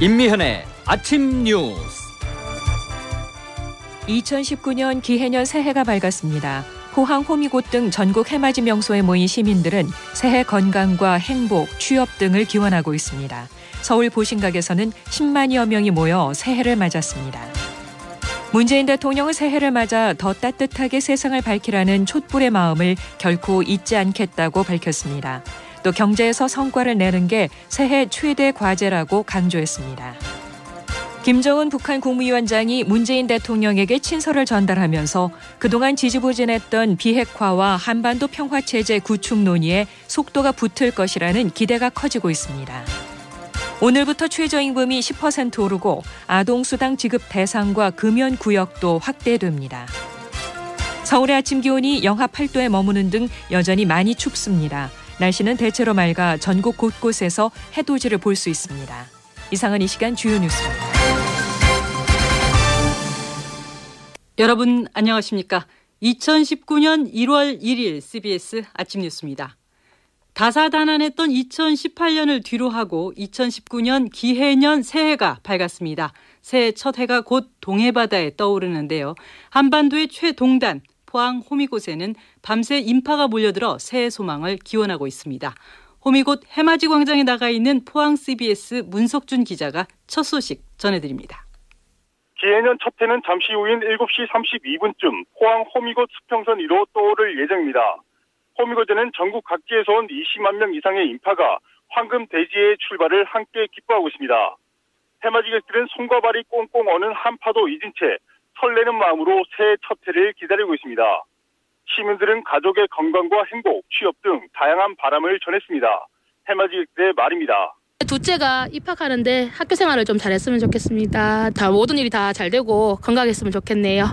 임미현의 아침 뉴스. 2019년 기해년 새해가 밝았습니다. 포항 호미곶 등 전국 해맞이 명소에 모인 시민들은 새해 건강과 행복, 취업 등을 기원하고 있습니다. 서울 보신각에서는 10만여 명이 모여 새해를 맞았습니다. 문재인 대통령은 새해를 맞아 더 따뜻하게 세상을 밝히라는 촛불의 마음을 결코 잊지 않겠다고 밝혔습니다. 또 경제에서 성과를 내는 게 새해 최대 과제라고 강조했습니다. 김정은 북한 국무위원장이 문재인 대통령에게 친서를 전달하면서 그동안 지지부진했던 비핵화와 한반도 평화체제 구축 논의에 속도가 붙을 것이라는 기대가 커지고 있습니다. 오늘부터 최저임금이 10% 오르고 아동수당 지급 대상과 금연구역도 확대됩니다. 서울의 아침 기온이 영하 8도에 머무는 등 여전히 많이 춥습니다. 날씨는 대체로 맑아 전국 곳곳에서 해돋이를 볼 수 있습니다. 이상은 이 시간 주요 뉴스입니다. 여러분 안녕하십니까? 2019년 1월 1일 CBS 아침 뉴스입니다. 다사다난했던 2018년을 뒤로하고 2019년 기해년 새해가 밝았습니다. 새해 첫 해가 곧 동해바다에 떠오르는데요. 한반도의 최동단 포항 호미곶에는 밤새 인파가 몰려들어 새해 소망을 기원하고 있습니다. 호미곶 해맞이 광장에 나가 있는 포항 CBS 문석준 기자가 첫 소식 전해드립니다. 기해년 첫 해는 잠시 후인 7시 32분쯤 포항 호미곶 수평선 위로 떠오를 예정입니다. 호미곶에는 전국 각지에서 온 20만 명 이상의 인파가 황금 대지의 출발을 함께 기뻐하고 있습니다. 해맞이객들은 손과 발이 꽁꽁 어는 한파도 잊은 채 설레는 마음으로 새해 첫 해를 기다리고 있습니다. 시민들은 가족의 건강과 행복, 취업 등 다양한 바람을 전했습니다. 해맞이객들의 말입니다. 둘째가 입학하는데 학교 생활을 좀 잘했으면 좋겠습니다. 모든 일이 다 잘 되고 건강했으면 좋겠네요.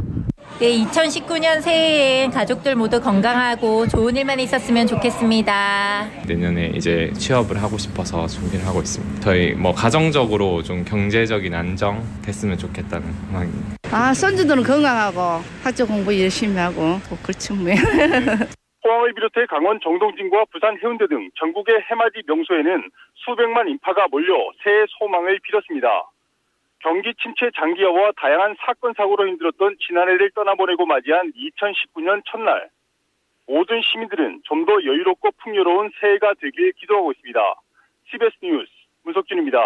네, 2019년 새해엔 가족들 모두 건강하고 좋은 일만 있었으면 좋겠습니다. 내년에 이제 취업을 하고 싶어서 준비를 하고 있습니다. 저희 가정적으로 좀 경제적인 안정 됐으면 좋겠다는 생각입니다. 손주들은 건강하고 학교 공부 열심히 하고 그렇지 뭐. 포항을 비롯해 강원 정동진과 부산 해운대 등 전국의 해맞이 명소에는 수백만 인파가 몰려 새해 소망을 빌었습니다. 경기 침체 장기화와 다양한 사건 사고로 힘들었던 지난해를 떠나보내고 맞이한 2019년 첫날, 모든 시민들은 좀 더 여유롭고 풍요로운 새해가 되길 기도하고 있습니다. CBS 뉴스 문석준입니다.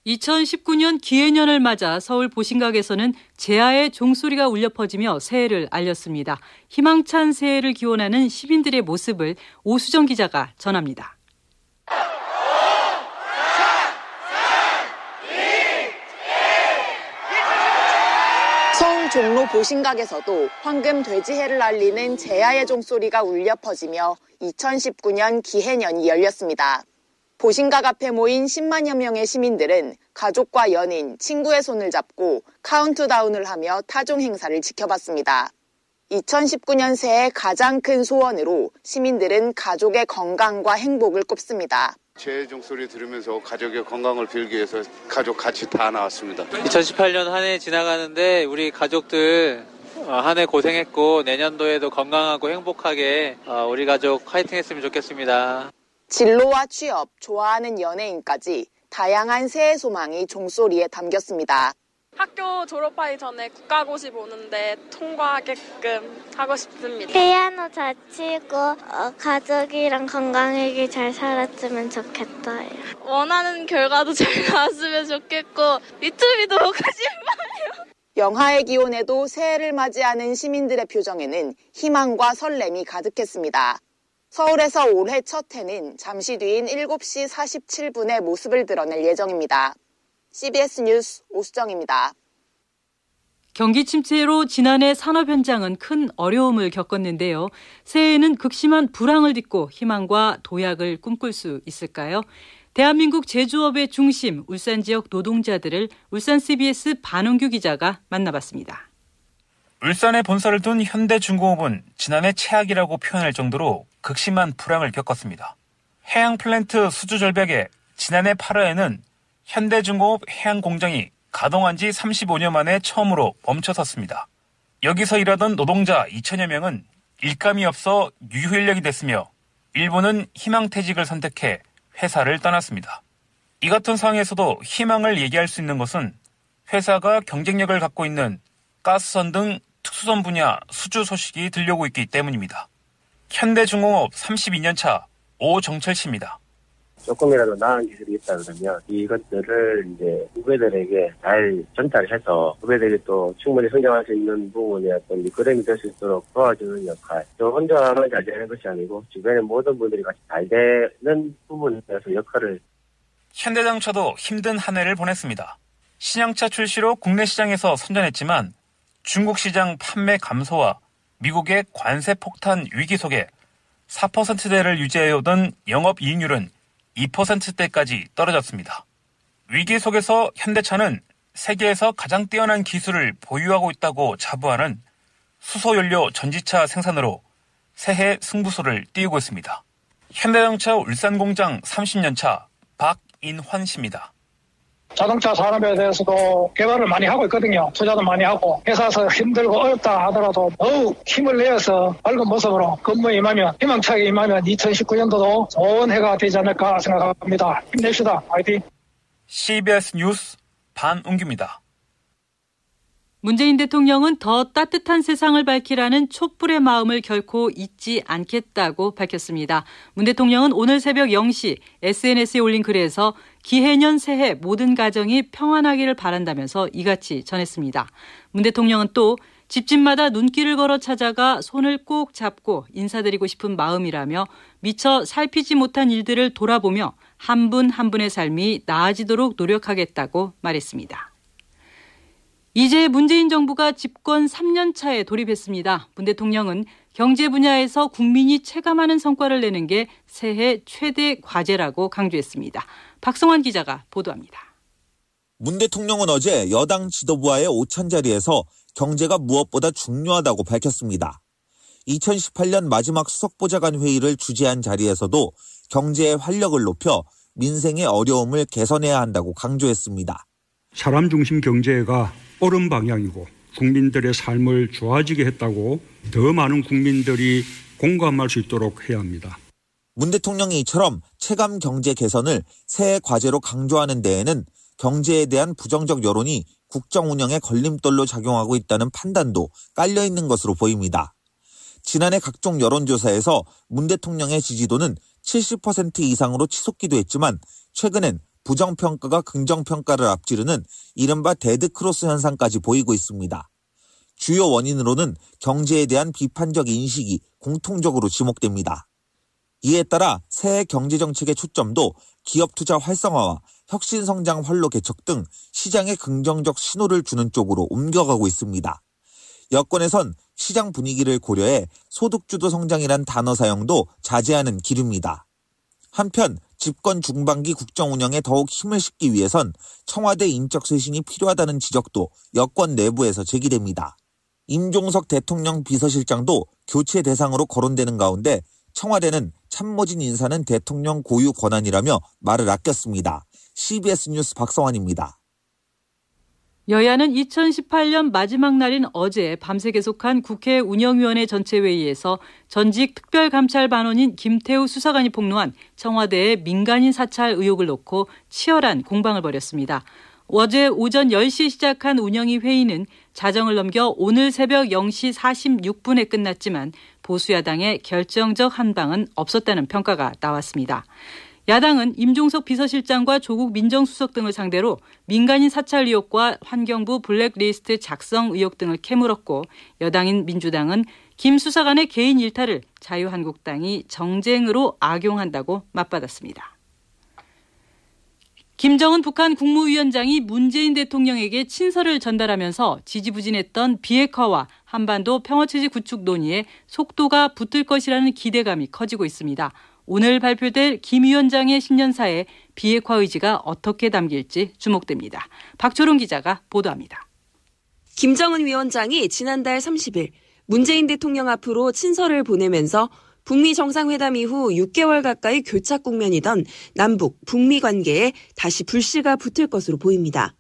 2019년 기해년을 맞아 서울 보신각에서는 제아의 종소리가 울려 퍼지며 새해를 알렸습니다. 희망찬 새해를 기원하는 시민들의 모습을 오수정 기자가 전합니다. 서울 종로 보신각에서도 황금 돼지해를 알리는 제아의 종소리가 울려 퍼지며 2019년 기해년이 열렸습니다. 보신각 앞에 모인 10만여 명의 시민들은 가족과 연인, 친구의 손을 잡고 카운트다운을 하며 타종 행사를 지켜봤습니다. 2019년 새해 가장 큰 소원으로 시민들은 가족의 건강과 행복을 꼽습니다. 제 종소리 들으면서 가족의 건강을 빌기 위해서 가족 같이 다 나왔습니다. 2018년 한 해 지나가는데 우리 가족들 한 해 고생했고 내년도에도 건강하고 행복하게 우리 가족 화이팅 했으면 좋겠습니다. 진로와 취업, 좋아하는 연예인까지 다양한 새해 소망이 종소리에 담겼습니다. 학교 졸업하기 전에 국가고시 보는데 통과하게끔 하고 싶습니다. 피아노 잘 치고 가족이랑 건강하게 잘 살았으면 좋겠어요. 원하는 결과도 잘 나왔으면 좋겠고 유튜브도 보고 싶어요. 영하의 기온에도 새해를 맞이하는 시민들의 표정에는 희망과 설렘이 가득했습니다. 서울에서 올해 첫 해는 잠시 뒤인 7시 47분에 모습을 드러낼 예정입니다. CBS 뉴스 오수정입니다. 경기 침체로 지난해 산업 현장은 큰 어려움을 겪었는데요. 새해에는 극심한 불황을 딛고 희망과 도약을 꿈꿀 수 있을까요? 대한민국 제조업의 중심 울산 지역 노동자들을 울산 CBS 반원규 기자가 만나봤습니다. 울산에 본사를 둔 현대중공업은 지난해 최악이라고 표현할 정도로 극심한 불황을 겪었습니다. 해양 플랜트 수주 절벽에 지난해 8월에는 현대중공업 해양 공장이 가동한 지 35년 만에 처음으로 멈춰섰습니다. 여기서 일하던 노동자 2천여 명은 일감이 없어 유효인력이 됐으며 일부는 희망퇴직을 선택해 회사를 떠났습니다. 이 같은 상황에서도 희망을 얘기할 수 있는 것은 회사가 경쟁력을 갖고 있는 가스선 등 특수선 분야 수주 소식이 들려오고 있기 때문입니다. 현대중공업 32년차 오정철 씨입니다. 조금이라도 나은 기술이 있다 그러면 이것들을 이제 후배들에게 잘 전달해서 후배들이 또 충분히 성장할 수 있는 부분에 어떤 미끄럼이 될 수 있도록 도와주는 역할. 저 혼자만 잘 되는 것이 아니고 주변의 모든 분들이 같이 잘 되는 부분에서 역할을. 현대자동차도 힘든 한 해를 보냈습니다. 신형차 출시로 국내 시장에서 선전했지만 중국 시장 판매 감소와 미국의 관세 폭탄 위기 속에 4%대를 유지해오던 영업이익률은 2%대까지 떨어졌습니다. 위기 속에서 현대차는 세계에서 가장 뛰어난 기술을 보유하고 있다고 자부하는 수소연료 전지차 생산으로 새해 승부수를 띄우고 있습니다. 현대자동차 울산공장 30년차 박인환 씨입니다. 자동차 산업에 대해서도 개발을 많이 하고 있거든요. 투자도 많이 하고 회사에서 힘들고 어렵다 하더라도 더욱 힘을 내어서 밝은 모습으로 근무에 임하면 희망차게 임하면 2019년도도 좋은 해가 되지 않을까 생각합니다. 힘냅시다. 화이팅. CBS 뉴스 반웅규입니다. 문재인 대통령은 더 따뜻한 세상을 밝히라는 촛불의 마음을 결코 잊지 않겠다고 밝혔습니다. 문 대통령은 오늘 새벽 0시 SNS에 올린 글에서 기해년 새해 모든 가정이 평안하기를 바란다면서 이같이 전했습니다. 문 대통령은 또 집집마다 눈길을 걸어 찾아가 손을 꼭 잡고 인사드리고 싶은 마음이라며 미처 살피지 못한 일들을 돌아보며 한 분 한 분의 삶이 나아지도록 노력하겠다고 말했습니다. 이제 문재인 정부가 집권 3년 차에 돌입했습니다. 문 대통령은 경제 분야에서 국민이 체감하는 성과를 내는 게 새해 최대 과제라고 강조했습니다. 박성환 기자가 보도합니다. 문 대통령은 어제 여당 지도부와의 오찬 자리에서 경제가 무엇보다 중요하다고 밝혔습니다. 2018년 마지막 수석보좌관 회의를 주재한 자리에서도 경제의 활력을 높여 민생의 어려움을 개선해야 한다고 강조했습니다. 사람 중심 경제가 옳은 방향이고 국민들의 삶을 좋아지게 했다고 더 많은 국민들이 공감할 수 있도록 해야 합니다. 문 대통령이 이처럼 체감 경제 개선을 새해 과제로 강조하는 데에는 경제에 대한 부정적 여론이 국정 운영의 걸림돌로 작용하고 있다는 판단도 깔려 있는 것으로 보입니다. 지난해 각종 여론조사에서 문 대통령의 지지도는 70% 이상으로 치솟기도 했지만 최근엔 부정평가가 긍정평가를 앞지르는 이른바 데드크로스 현상까지 보이고 있습니다. 주요 원인으로는 경제에 대한 비판적 인식이 공통적으로 지목됩니다. 이에 따라 새해 경제정책의 초점도 기업 투자 활성화와 혁신성장 활로 개척 등 시장에 긍정적 신호를 주는 쪽으로 옮겨가고 있습니다. 여권에선 시장 분위기를 고려해 소득주도 성장이란 단어 사용도 자제하는 기류입니다. 한편 집권 중반기 국정 운영에 더욱 힘을 싣기 위해선 청와대 인적 쇄신이 필요하다는 지적도 여권 내부에서 제기됩니다. 임종석 대통령 비서실장도 교체 대상으로 거론되는 가운데 청와대는 참모진 인사는 대통령 고유 권한이라며 말을 아꼈습니다. CBS 뉴스 박성환입니다. 여야는 2018년 마지막 날인 어제 밤새 계속한 국회 운영위원회 전체회의에서 전직 특별감찰반원인 김태우 수사관이 폭로한 청와대의 민간인 사찰 의혹을 놓고 치열한 공방을 벌였습니다. 어제 오전 10시 시작한 운영위 회의는 자정을 넘겨 오늘 새벽 0시 46분에 끝났지만 보수야당의 결정적 한방은 없었다는 평가가 나왔습니다. 야당은 임종석 비서실장과 조국 민정수석 등을 상대로 민간인 사찰 의혹과 환경부 블랙리스트 작성 의혹 등을 캐물었고 여당인 민주당은 김 수사관의 개인 일탈을 자유한국당이 정쟁으로 악용한다고 맞받았습니다. 김정은 북한 국무위원장이 문재인 대통령에게 친서를 전달하면서 지지부진했던 비핵화와 한반도 평화체제 구축 논의에 속도가 붙을 것이라는 기대감이 커지고 있습니다. 오늘 발표될 김 위원장의 신년사에 비핵화 의지가 어떻게 담길지 주목됩니다. 박초롱 기자가 보도합니다. 김정은 위원장이 지난달 30일 문재인 대통령 앞으로 친서를 보내면서 북미 정상회담 이후 6개월 가까이 교착 국면이던 남북, 북미 관계에 다시 불씨가 붙을 것으로 보입니다.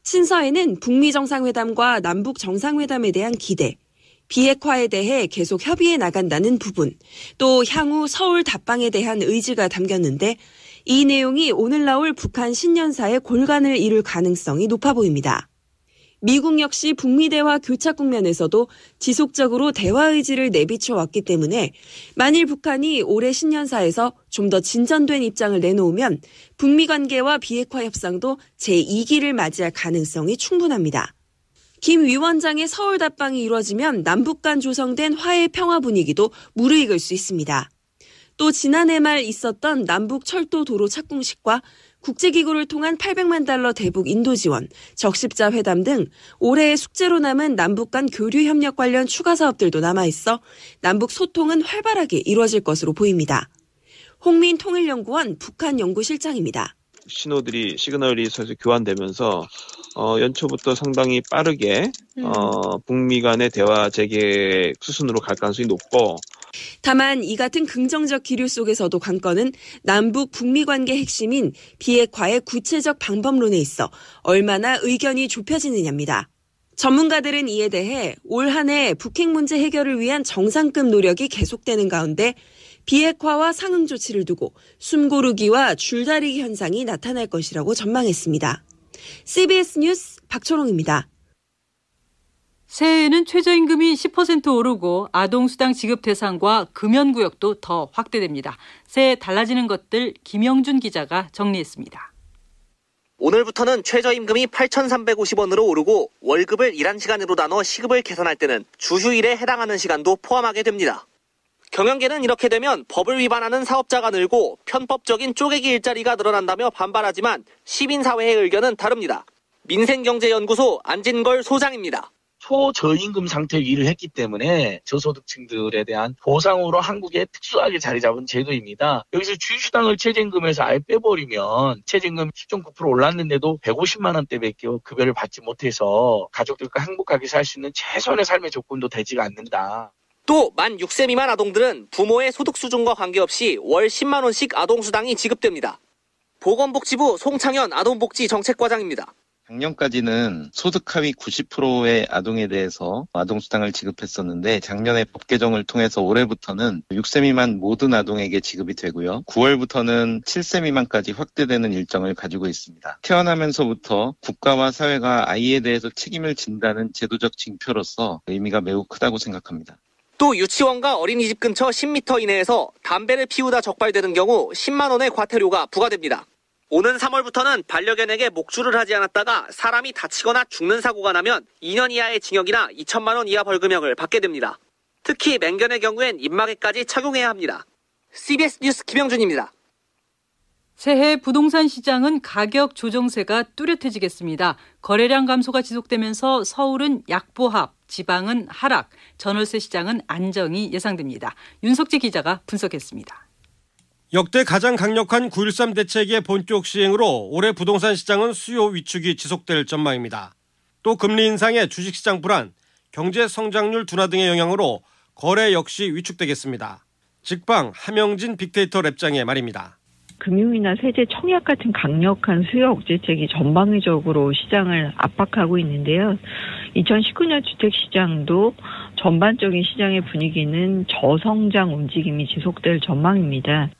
친서에는 북미 정상회담과 남북 정상회담에 대한 기대, 비핵화에 대해 계속 협의해 나간다는 부분, 또 향후 서울 답방에 대한 의지가 담겼는데 이 내용이 오늘 나올 북한 신년사의 골간을 이룰 가능성이 높아 보입니다. 미국 역시 북미 대화 교착 국면에서도 지속적으로 대화 의지를 내비쳐 왔기 때문에 만일 북한이 올해 신년사에서 좀 더 진전된 입장을 내놓으면 북미 관계와 비핵화 협상도 제2기를 맞이할 가능성이 충분합니다. 김 위원장의 서울 답방이 이루어지면 남북 간 조성된 화해 평화 분위기도 무르익을 수 있습니다. 또 지난해 말 있었던 남북 철도 도로 착공식과 국제기구를 통한 $800만 대북 인도 지원, 적십자 회담 등 올해의 숙제로 남은 남북 간 교류 협력 관련 추가 사업들도 남아있어 남북 소통은 활발하게 이루어질 것으로 보입니다. 홍민 통일연구원 북한 연구실장입니다. 시그널이 사실 교환되면서 연초부터 상당히 빠르게 북미 간의 대화 재개 수순으로 갈 가능성이 높고, 다만 이 같은 긍정적 기류 속에서도 관건은 남북 북미 관계 핵심인 비핵화의 구체적 방법론에 있어 얼마나 의견이 좁혀지느냐입니다. 전문가들은 이에 대해 올 한 해 북핵 문제 해결을 위한 정상급 노력이 계속되는 가운데 비핵화와 상응 조치를 두고 숨고르기와 줄다리기 현상이 나타날 것이라고 전망했습니다. CBS 뉴스 박초롱입니다. 새해에는 최저임금이 10% 오르고 아동수당 지급 대상과 금연구역도 더 확대됩니다. 새해 달라지는 것들 김영준 기자가 정리했습니다. 오늘부터는 최저임금이 8,350원으로 오르고 월급을 일한 시간으로 나눠 시급을 계산할 때는 주휴일에 해당하는 시간도 포함하게 됩니다. 경영계는 이렇게 되면 법을 위반하는 사업자가 늘고 편법적인 쪼개기 일자리가 늘어난다며 반발하지만 시민사회의 의견은 다릅니다. 민생경제연구소 안진걸 소장입니다. 초저임금 상태에 일을 했기 때문에 저소득층들에 대한 보상으로 한국에 특수하게 자리 잡은 제도입니다. 여기서 주휴수당을 최저임금에서 아예 빼버리면 최저임금 10.9% 올랐는데도 150만 원대밖에 급여를 받지 못해서 가족들과 행복하게 살 수 있는 최소한의 삶의 조건도 되지가 않는다. 또 만 6세 미만 아동들은 부모의 소득 수준과 관계없이 월 10만 원씩 아동수당이 지급됩니다. 보건복지부 송창현 아동복지정책과장입니다. 작년까지는 소득 하위 90%의 아동에 대해서 아동수당을 지급했었는데 작년에 법 개정을 통해서 올해부터는 6세 미만 모든 아동에게 지급이 되고요. 9월부터는 7세 미만까지 확대되는 일정을 가지고 있습니다. 태어나면서부터 국가와 사회가 아이에 대해서 책임을 진다는 제도적 징표로서 의미가 매우 크다고 생각합니다. 또 유치원과 어린이집 근처 10m 이내에서 담배를 피우다 적발되는 경우 10만 원의 과태료가 부과됩니다. 오는 3월부터는 반려견에게 목줄을 하지 않았다가 사람이 다치거나 죽는 사고가 나면 2년 이하의 징역이나 2천만 원 이하 벌금형을 받게 됩니다. 특히 맹견의 경우엔 입마개까지 착용해야 합니다. CBS 뉴스 김영준입니다. 새해 부동산 시장은 가격 조정세가 뚜렷해지겠습니다. 거래량 감소가 지속되면서 서울은 약보합, 지방은 하락, 전월세 시장은 안정이 예상됩니다. 윤석재 기자가 분석했습니다. 역대 가장 강력한 9.13 대책의 본격 시행으로 올해 부동산 시장은 수요 위축이 지속될 전망입니다. 또 금리 인상의 주식시장 불안, 경제 성장률 둔화 등의 영향으로 거래 역시 위축되겠습니다. 직방 함영진 빅데이터 랩장의 말입니다. 금융이나 세제 청약 같은 강력한 수요 억제책이 전방위적으로 시장을 압박하고 있는데요. 2019년 주택시장도 전반적인 시장의 분위기는 저성장 움직임이 지속될 전망입니다.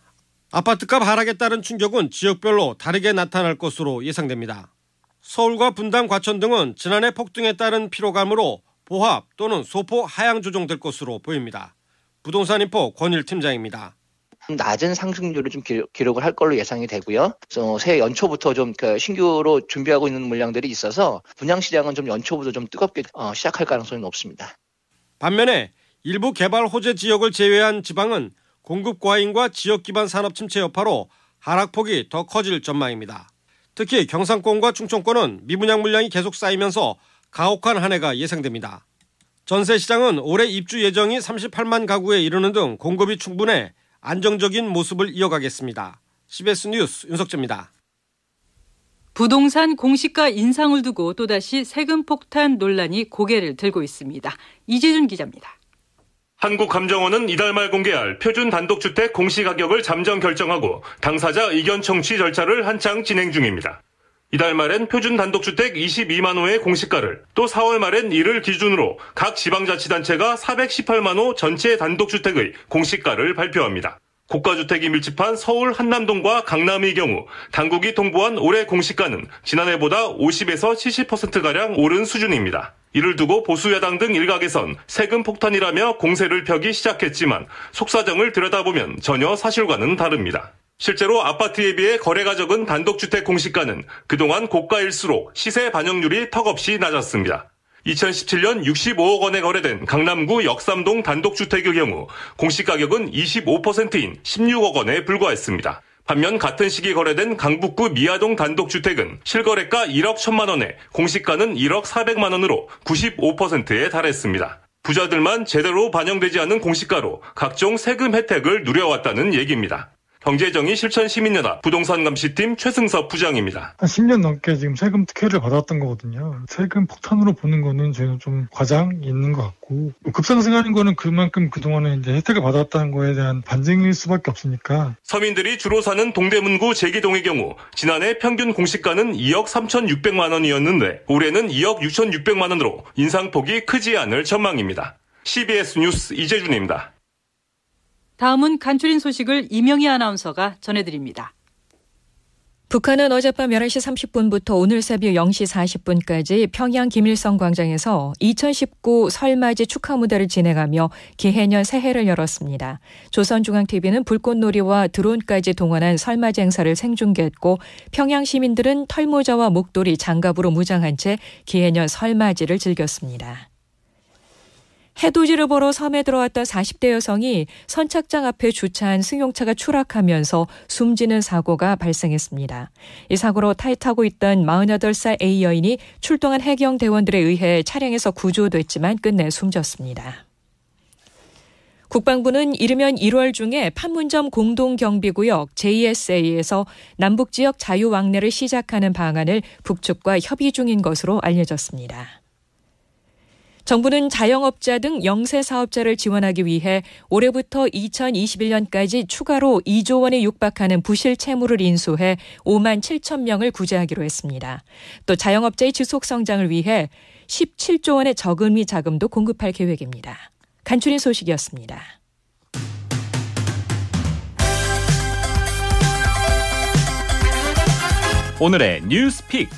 아파트값 하락에 따른 충격은 지역별로 다르게 나타날 것으로 예상됩니다. 서울과 분당, 과천 등은 지난해 폭등에 따른 피로감으로 보합 또는 소폭 하향 조정될 것으로 보입니다. 부동산인포 권일 팀장입니다. 낮은 상승률을 좀 기록을 할 걸로 예상이 되고요. 새해 연초부터 좀 신규로 준비하고 있는 물량들이 있어서 분양시장은 좀 연초부터 좀 뜨겁게 시작할 가능성이 높습니다. 반면에 일부 개발 호재 지역을 제외한 지방은 공급 과잉과 지역 기반 산업 침체 여파로 하락폭이 더 커질 전망입니다. 특히 경상권과 충청권은 미분양 물량이 계속 쌓이면서 가혹한 한 해가 예상됩니다. 전세 시장은 올해 입주 예정이 38만 가구에 이르는 등 공급이 충분해 안정적인 모습을 이어가겠습니다. CBS 뉴스 윤석재입니다. 부동산 공시가 인상을 두고 또다시 세금 폭탄 논란이 고개를 들고 있습니다. 이재준 기자입니다. 한국감정원은 이달 말 공개할 표준 단독주택 공시가격을 잠정 결정하고 당사자 의견 청취 절차를 한창 진행 중입니다. 이달 말엔 표준 단독주택 22만 호의 공시가를, 또 4월 말엔 이를 기준으로 각 지방자치단체가 418만 호 전체 단독주택의 공시가를 발표합니다. 고가주택이 밀집한 서울 한남동과 강남의 경우 당국이 통보한 올해 공시가는 지난해보다 50에서 70%가량 오른 수준입니다. 이를 두고 보수야당 등 일각에선 세금 폭탄이라며 공세를 펴기 시작했지만 속사정을 들여다보면 전혀 사실과는 다릅니다. 실제로 아파트에 비해 거래가 적은 단독주택 공시가는 그동안 고가일수록 시세 반영률이 턱없이 낮았습니다. 2017년 65억 원에 거래된 강남구 역삼동 단독주택의 경우 공시가격은 25%인 16억 원에 불과했습니다. 반면 같은 시기 거래된 강북구 미아동 단독주택은 실거래가 1억 1천만 원에 공시가는 1억 400만 원으로 95%에 달했습니다. 부자들만 제대로 반영되지 않는 공시가로 각종 세금 혜택을 누려왔다는 얘기입니다. 경제정의 실천시민연합 부동산감시팀 최승섭 부장입니다. 한 10년 넘게 지금 세금 특혜를 받았던 거거든요. 세금 폭탄으로 보는 거는 저희는 좀 과장이 있는 것 같고, 급상승하는 거는 그만큼 그동안에 이제 혜택을 받았다는 거에 대한 반증일 수밖에 없으니까. 서민들이 주로 사는 동대문구 제기동의 경우 지난해 평균 공시가는 2억 3,600만 원이었는데 올해는 2억 6,600만 원으로 인상폭이 크지 않을 전망입니다. CBS 뉴스 이재준입니다. 다음은 간추린 소식을 이명희 아나운서가 전해드립니다. 북한은 어젯밤 11시 30분부터 오늘 새벽 0시 40분까지 평양 김일성 광장에서 2019 설맞이 축하 무대를 진행하며 기해년 새해를 열었습니다. 조선중앙TV는 불꽃놀이와 드론까지 동원한 설맞이 행사를 생중계했고 평양 시민들은 털모자와 목도리, 장갑으로 무장한 채 기해년 설맞이를 즐겼습니다. 해돋이를 보러 섬에 들어왔던 40대 여성이 선착장 앞에 주차한 승용차가 추락하면서 숨지는 사고가 발생했습니다. 이 사고로 타고 있던 48살 A 여인이 출동한 해경대원들에 의해 차량에서 구조됐지만 끝내 숨졌습니다. 국방부는 이르면 1월 중에 판문점 공동경비구역 JSA에서 남북지역 자유왕래를 시작하는 방안을 북측과 협의 중인 것으로 알려졌습니다. 정부는 자영업자 등 영세 사업자를 지원하기 위해 올해부터 2021년까지 추가로 2조 원에 육박하는 부실 채무를 인수해 5만 7천 명을 구제하기로 했습니다. 또 자영업자의 지속 성장을 위해 17조 원의 저금리 자금도 공급할 계획입니다. 간추린 소식이었습니다. 오늘의 뉴스픽.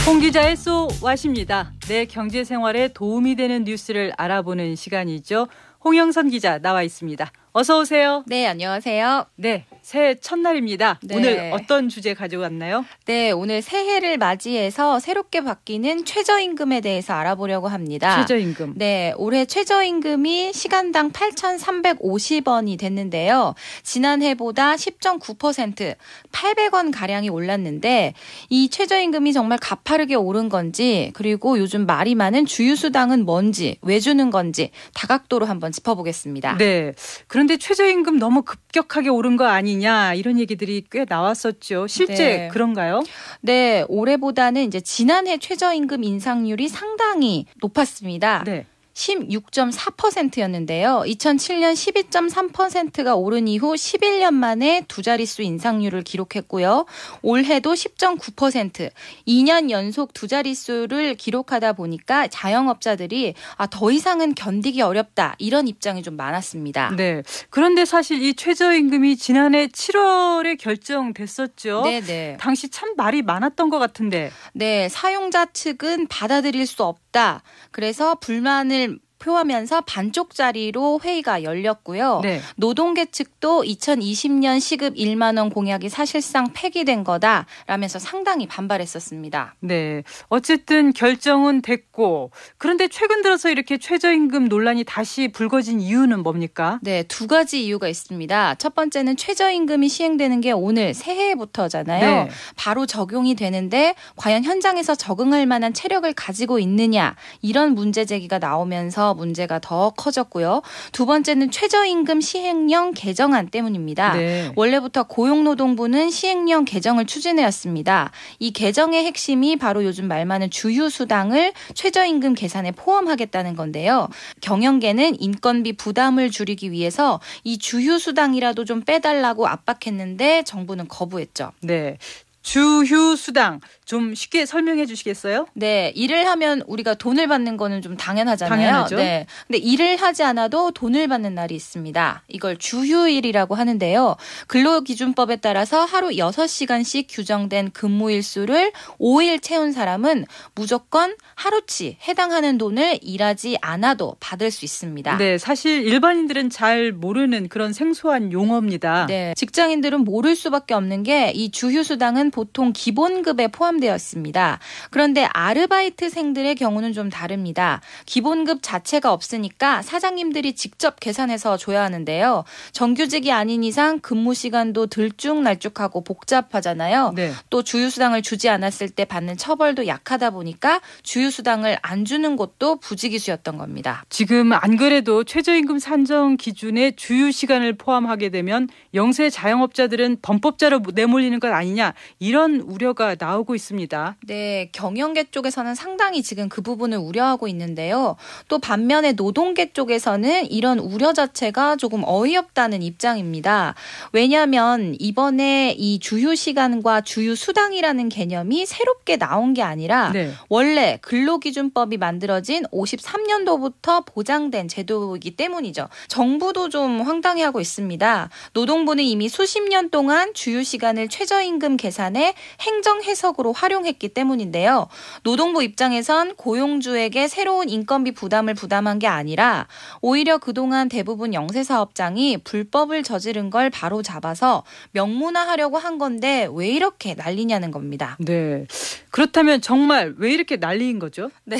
홍 기자의 쏘와십니다. 내 경제 생활에 도움이 되는 뉴스를 알아보는 시간이죠. 홍영선 기자 나와 있습니다. 어서 오세요. 네, 안녕하세요. 네, 새해 첫날입니다. 네. 오늘 어떤 주제 가져왔나요? 네, 오늘 새해를 맞이해서 새롭게 바뀌는 최저임금에 대해서 알아보려고 합니다. 최저임금. 네, 올해 최저임금이 시간당 8,350원이 됐는데요. 지난해보다 10.9%, 800원 가량이 올랐는데 이 최저임금이 정말 가파르게 오른 건지, 그리고 요즘 말이 많은 주유수당은 뭔지, 왜 주는 건지 다각도로 한번 짚어보겠습니다. 네. 그런데 최저임금 너무 급격하게 오른 거 아니냐 이런 얘기들이 꽤 나왔었죠. 실제 네. 그런가요? 네, 올해보다는 이제 지난해 최저임금 인상률이 상당히 높았습니다. 네. 16.4%였는데요. 2007년 12.3%가 오른 이후 11년 만에 두 자릿수 인상률을 기록했고요. 올해도 10.9%, 2년 연속 두 자릿수를 기록하다 보니까 자영업자들이 더 이상은 견디기 어렵다 이런 입장이 좀 많았습니다. 네. 그런데 사실 이 최저임금이 지난해 7월에 결정됐었죠. 네네. 당시 참 말이 많았던 것 같은데. 네, 사용자 측은 받아들일 수 없다. 그래서 불만을 표하면서 반쪽짜리로 회의가 열렸고요. 네. 노동계 측도 2020년 시급 1만 원 공약이 사실상 폐기된 거다라면서 상당히 반발했었습니다. 네. 어쨌든 결정은 됐고, 그런데 최근 들어서 이렇게 최저임금 논란이 다시 불거진 이유는 뭡니까? 네, 두 가지 이유가 있습니다. 첫 번째는 최저임금이 시행되는 게 오늘 새해부터잖아요. 네. 바로 적용이 되는데 과연 현장에서 적응할 만한 체력을 가지고 있느냐 이런 문제 제기가 나오면서 문제가 더 커졌고요. 두 번째는 최저임금 시행령 개정안 때문입니다. 네. 원래부터 고용노동부는 시행령 개정을 추진해왔습니다. 이 개정의 핵심이 바로 요즘 말 많은 주휴수당을 최저임금 계산에 포함하겠다는 건데요. 경영계는 인건비 부담을 줄이기 위해서 이 주휴수당이라도 좀 빼달라고 압박했는데 정부는 거부했죠. 네. 주휴수당 좀 쉽게 설명해 주시겠어요? 네, 일을 하면 우리가 돈을 받는 거는 좀 당연하잖아요. 당연하죠. 네, 근데 일을 하지 않아도 돈을 받는 날이 있습니다. 이걸 주휴일이라고 하는데요. 근로기준법에 따라서 하루 6시간씩 규정된 근무일수를 5일 채운 사람은 무조건 하루치 해당하는 돈을 일하지 않아도 받을 수 있습니다. 네, 사실 일반인들은 잘 모르는 그런 생소한 용어입니다. 네, 직장인들은 모를 수밖에 없는 게 이 주휴수당은 보통 기본급에 포함되어 있습니다. 그런데 아르바이트생들의 경우는 좀 다릅니다. 기본급 자체가 없으니까 사장님들이 직접 계산해서 줘야 하는데요. 정규직이 아닌 이상 근무 시간도 들쭉날쭉하고 복잡하잖아요. 네. 또 주휴수당을 주지 않았을 때 받는 처벌도 약하다 보니까 주휴수당을 안 주는 곳도 부지기수였던 겁니다. 지금 안 그래도 최저임금 산정 기준에 주휴 시간을 포함하게 되면 영세 자영업자들은 범법자로 내몰리는 것 아니냐 이런 우려가 나오고 있습니다. 네, 경영계 쪽에서는 상당히 지금 그 부분을 우려하고 있는데요. 또 반면에 노동계 쪽에서는 이런 우려 자체가 조금 어이없다는 입장입니다. 왜냐하면 이번에 이 주휴 시간과 주휴 수당이라는 개념이 새롭게 나온 게 아니라 네. 원래 근로기준법이 만들어진 53년도부터 보장된 제도이기 때문이죠. 정부도 좀 황당해하고 있습니다. 노동부는 이미 수십 년 동안 주휴 시간을 최저임금 계산에 행정 해석으로 활용했기 때문인데요. 노동부 입장에선 고용주에게 새로운 인건비 부담을 부담한 게 아니라 오히려 그동안 대부분 영세사업장이 불법을 저지른 걸 바로 잡아서 명문화하려고 한 건데 왜 이렇게 난리냐는 겁니다. 네. 그렇다면 정말 왜 이렇게 난리인 거죠? 네.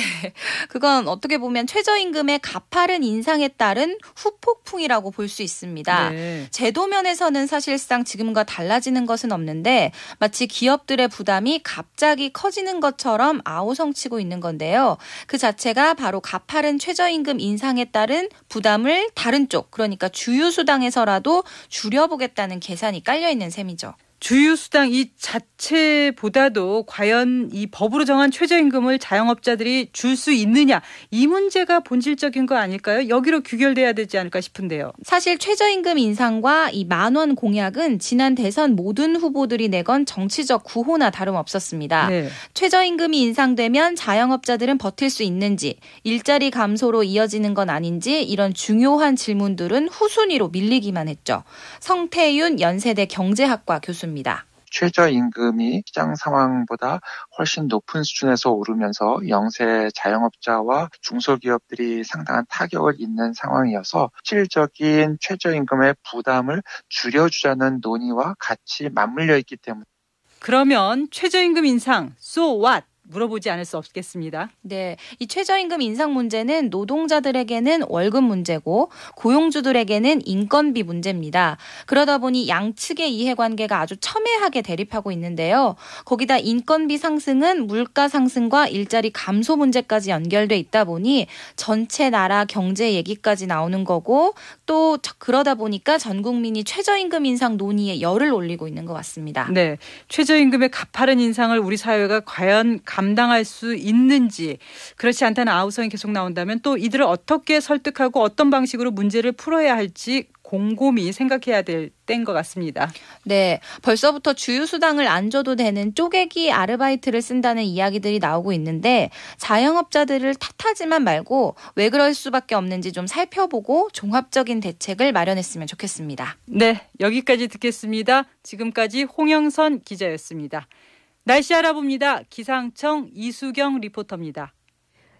그건 어떻게 보면 최저임금의 가파른 인상에 따른 후폭풍이라고 볼 수 있습니다. 네. 제도 면에서는 사실상 지금과 달라지는 것은 없는데 마치 기업들의 부담이 갑자기 커지는 것처럼 아우성치고 있는 건데요. 그 자체가 바로 가파른 최저임금 인상에 따른 부담을 다른 쪽, 그러니까 주휴수당에서라도 줄여보겠다는 계산이 깔려있는 셈이죠. 주휴수당 이 자체보다도 과연 이 법으로 정한 최저임금을 자영업자들이 줄 수 있느냐 이 문제가 본질적인 거 아닐까요? 여기로 규결돼야 되지 않을까 싶은데요. 사실 최저임금 인상과 이 10,000원 공약은 지난 대선 모든 후보들이 내건 정치적 구호나 다름없었습니다. 네. 최저임금이 인상되면 자영업자들은 버틸 수 있는지, 일자리 감소로 이어지는 건 아닌지 이런 중요한 질문들은 후순위로 밀리기만 했죠. 성태윤 연세대 경제학과 교수입니다. 최저임금이 시장 상황보다 훨씬 높은 수준에서 오르면서 영세 자영업자와 중소기업들이 상당한 타격을 입는 상황이어서 실질적인 최저임금의 부담을 줄여주자는 논의와 같이 맞물려 있기 때문에 그러면 최저임금 인상, so what? 물어보지 않을 수 없겠습니다. 네, 이 최저임금 인상 문제는 노동자들에게는 월급 문제고 고용주들에게는 인건비 문제입니다. 그러다 보니 양측의 이해관계가 아주 첨예하게 대립하고 있는데요. 거기다 인건비 상승은 물가 상승과 일자리 감소 문제까지 연결돼 있다 보니 전체 나라 경제 얘기까지 나오는 거고 또 그러다 보니까 전 국민이 최저임금 인상 논의에 열을 올리고 있는 것 같습니다. 네, 최저임금의 가파른 인상을 우리 사회가 과연 감당할 수 있는지, 그렇지 않다는 아우성이 계속 나온다면 또 이들을 어떻게 설득하고 어떤 방식으로 문제를 풀어야 할지 곰곰이 생각해야 될 때인 것 같습니다. 네, 벌써부터 주휴수당을 안 줘도 되는 쪼개기 아르바이트를 쓴다는 이야기들이 나오고 있는데 자영업자들을 탓하지만 말고 왜 그럴 수밖에 없는지 좀 살펴보고 종합적인 대책을 마련했으면 좋겠습니다. 네, 여기까지 듣겠습니다. 지금까지 홍영선 기자였습니다. 날씨 알아봅니다. 기상청 이수경 리포터입니다.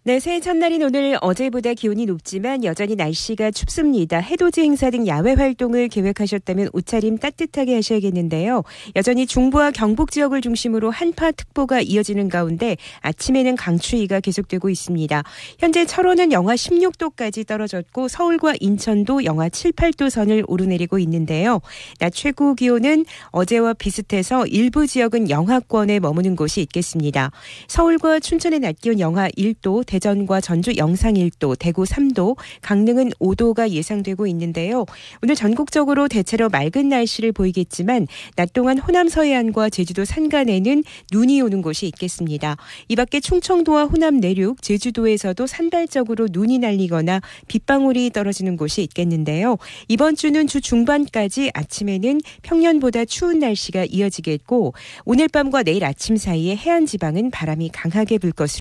네, 새해 첫날인 오늘 어제보다 기온이 높지만 여전히 날씨가 춥습니다. 해돋이 행사 등 야외 활동을 계획하셨다면 옷차림 따뜻하게 하셔야겠는데요. 여전히 중부와 경북 지역을 중심으로 한파특보가 이어지는 가운데 아침에는 강추위가 계속되고 있습니다. 현재 철원은 영하 16도까지 떨어졌고 서울과 인천도 영하 7, 8도 선을 오르내리고 있는데요. 낮 최고 기온은 어제와 비슷해서 일부 지역은 영하권에 머무는 곳이 있겠습니다. 서울과 춘천의 낮 기온 영하 1도, 대전과 전주 영상 1도, 대구 3도, 강릉은 5도가 예상되고 있는데요. 오늘 전국적으로 대체로 맑은 날씨를 보이겠지만 낮 동안 호남 서해안과 제주도 산간에는 눈이 오는 곳이 있겠습니다. 이 밖에 충청도와 호남 내륙, 제주도에서도 산발적으로 눈이 날리거나 빗방울이 떨어지는 곳이 있겠는데요. 이번 주는 주 중반까지 아침에는 평년보다 추운 날씨가 이어지겠고 오늘 밤과 내일 아침 사이에 해안 지방은 바람이 강하게 불 것으로